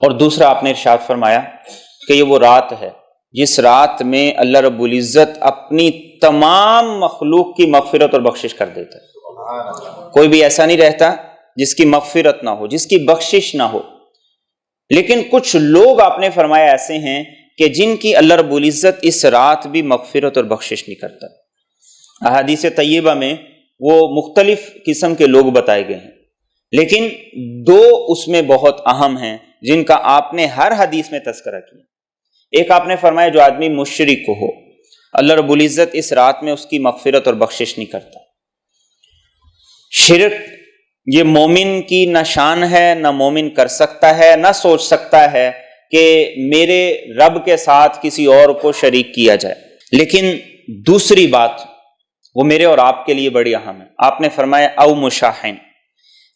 اور دوسرا آپ نے ارشاد فرمایا کہ یہ وہ رات ہے جس رات میں اللہ رب العزت اپنی تمام مخلوق کی مغفرت اور بخشش کر دیتا ہے۔ کوئی بھی ایسا نہیں رہتا جس کی مغفرت نہ ہو، جس کی بخشش نہ ہو، لیکن کچھ لوگ آپ نے فرمایا ایسے ہیں کہ جن کی اللہ رب العزت اس رات بھی مغفرت اور بخشش نہیں کرتا۔ احادیث طیبہ میں وہ مختلف قسم کے لوگ بتائے گئے ہیں، لیکن دو اس میں بہت اہم ہیں جن کا آپ نے ہر حدیث میں تذکرہ کیا۔ ایک آپ نے فرمایا جو آدمی مشرک ہو، اللہ رب العزت اس رات میں اس کی مغفرت اور بخشش نہیں کرتا۔ شرک یہ مومن کی نہ شان ہے، نہ مومن کر سکتا ہے، نہ سوچ سکتا ہے کہ میرے رب کے ساتھ کسی اور کو شریک کیا جائے۔ لیکن دوسری بات وہ میرے اور آپ کے لیے بڑی اہم ہے۔ آپ نے فرمایا او مشاحن،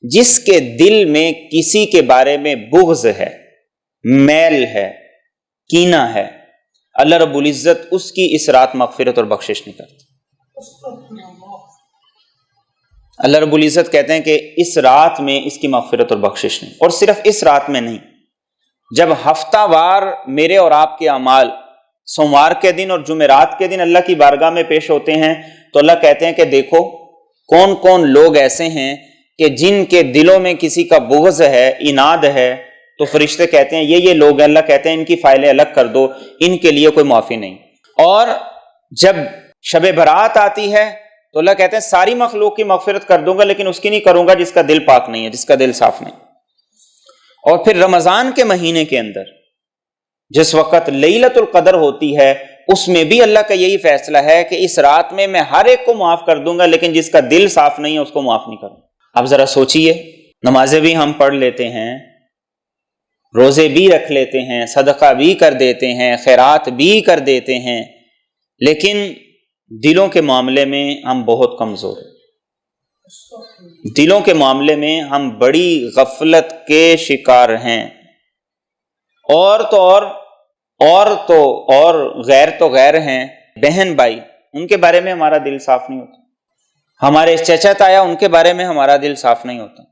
جس کے دل میں کسی کے بارے میں بغض ہے، میل ہے، کینہ ہے، اللہ رب العزت اس کی اس رات مغفرت اور بخشش نہیں کرتا۔ اللہ رب العزت کہتے ہیں کہ اس رات میں اس کی مغفرت اور بخشش نہیں، اور صرف اس رات میں نہیں، جب ہفتہ وار میرے اور آپ کے اعمال سوموار کے دن اور جمعرات کے دن اللہ کی بارگاہ میں پیش ہوتے ہیں تو اللہ کہتے ہیں کہ دیکھو کون کون لوگ ایسے ہیں کہ جن کے دلوں میں کسی کا بغض ہے، عناد ہے، تو فرشتے کہتے ہیں یہ لوگ ہیں، اللہ کہتے ہیں ان کی فائلیں الگ کر دو، ان کے لیے کوئی معافی نہیں۔ اور جب شب برات آتی ہے تو اللہ کہتے ہیں ساری مخلوق کی مغفرت کر دوں گا لیکن اس کی نہیں کروں گا جس کا دل پاک نہیں ہے، جس کا دل صاف نہیں۔ اور پھر رمضان کے مہینے کے اندر جس وقت لیلۃ القدر ہوتی ہے، اس میں بھی اللہ کا یہی فیصلہ ہے کہ اس رات میں میں ہر ایک کو معاف کر دوں گا لیکن جس کا دل صاف نہیں ہے اس کو معاف نہیں کروں۔ اب ذرا سوچئے، نمازیں بھی ہم پڑھ لیتے ہیں، روزے بھی رکھ لیتے ہیں، صدقہ بھی کر دیتے ہیں، خیرات بھی کر دیتے ہیں، لیکن دلوں کے معاملے میں ہم بہت کمزور ہیں۔ دلوں کے معاملے میں ہم بڑی غفلت کے شکار ہیں، اور غیر تو غیر ہیں، بہن بھائی ان کے بارے میں ہمارا دل صاف نہیں ہوتا، ہمارے چچا تایا ان کے بارے میں ہمارا دل صاف نہیں ہوتا،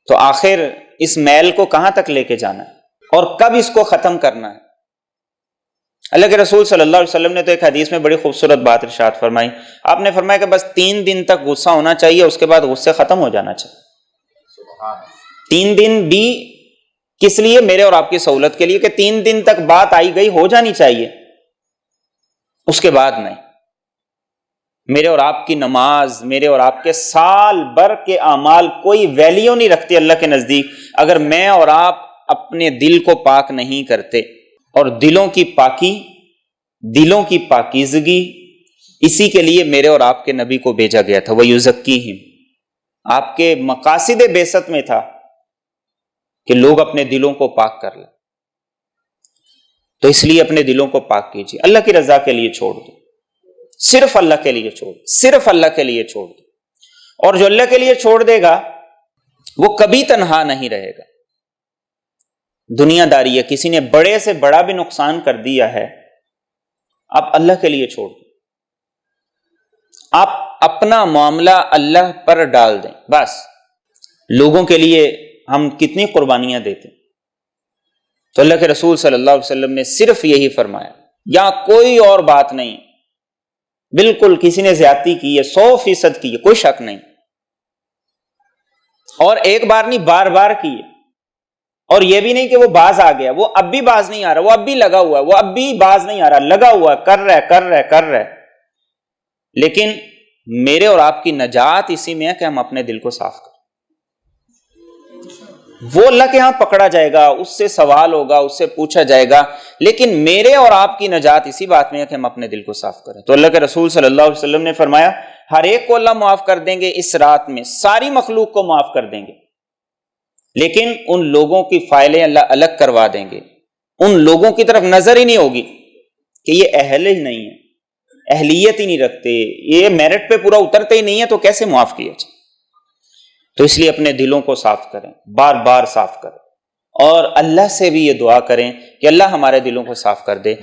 تو آخر اس میل کو کہاں تک لے کے جانا ہے اور کب اس کو ختم کرنا ہے؟ اللہ کے رسول صلی اللہ علیہ وسلم نے تو ایک حدیث میں بڑی خوبصورت بات ارشاد فرمائی۔ آپ نے فرمایا کہ بس 3 دن تک غصہ ہونا چاہیے، اس کے بعد غصے ختم ہو جانا چاہیے۔ 3 دن بھی کس لیے؟ میرے اور آپ کی سہولت کے لیے، کہ 3 دن تک بات آئی گئی ہو جانی چاہیے، اس کے بعد نہیں۔ میرے اور آپ کی نماز، میرے اور آپ کے سال بھر کے اعمال کوئی ویلیو نہیں رکھتے اللہ کے نزدیک اگر میں اور آپ اپنے دل کو پاک نہیں کرتے۔ اور دلوں کی پاکی، دلوں کی پاکیزگی، اسی کے لیے میرے اور آپ کے نبی کو بھیجا گیا تھا، وَيُزَكِّيهِمْ، آپ کے مقاصد بعثت میں تھا کہ لوگ اپنے دلوں کو پاک کر لیں۔ تو اس لیے اپنے دلوں کو پاک کیجیے، اللہ کی رضا کے لیے چھوڑ دو، صرف اللہ کے لیے چھوڑ دو، صرف اللہ کے لیے چھوڑ دو۔ اور جو اللہ کے لیے چھوڑ دے گا وہ کبھی تنہا نہیں رہے گا۔ دنیا داری ہے، کسی نے بڑے سے بڑا بھی نقصان کر دیا ہے، آپ اللہ کے لیے چھوڑ دیں، آپ اپنا معاملہ اللہ پر ڈال دیں، بس۔ لوگوں کے لیے ہم کتنی قربانیاں دیتے ہیں، تو اللہ کے رسول صلی اللہ علیہ وسلم نے صرف یہی فرمایا، یا کوئی اور بات نہیں، بالکل کسی نے زیادتی کی ہے، 100% کی ہے، کوئی شک نہیں، اور ایک بار نہیں بار بار کی ہے، اور یہ بھی نہیں کہ وہ باز آ گیا، وہ اب بھی باز نہیں آ رہا، وہ اب بھی لگا ہوا ہے، وہ اب بھی باز نہیں آ رہا، لگا ہوا ہے، کر رہا ہے۔ لیکن میرے اور آپ کی نجات اسی میں ہے کہ ہم اپنے دل کو صاف کریں۔ وہ اللہ کے ہاں پکڑا جائے گا، اس سے سوال ہوگا، اس سے پوچھا جائے گا، لیکن میرے اور آپ کی نجات اسی بات میں ہے کہ ہم اپنے دل کو صاف کریں۔ تو اللہ کے رسول صلی اللہ علیہ وسلم نے فرمایا ہر ایک کو اللہ معاف کر دیں گے، اس رات میں ساری مخلوق کو معاف کر دیں گے، لیکن ان لوگوں کی فائلیں اللہ الگ کروا دیں گے، ان لوگوں کی طرف نظر ہی نہیں ہوگی کہ یہ اہل ہی نہیں ہے، اہلیت ہی نہیں رکھتے، یہ میرٹ پہ پورا اترتے ہی نہیں ہے، تو کیسے معاف کیا جائے؟ تو اس لیے اپنے دلوں کو صاف کریں، بار بار صاف کریں، اور اللہ سے بھی یہ دعا کریں کہ اللہ ہمارے دلوں کو صاف کر دے۔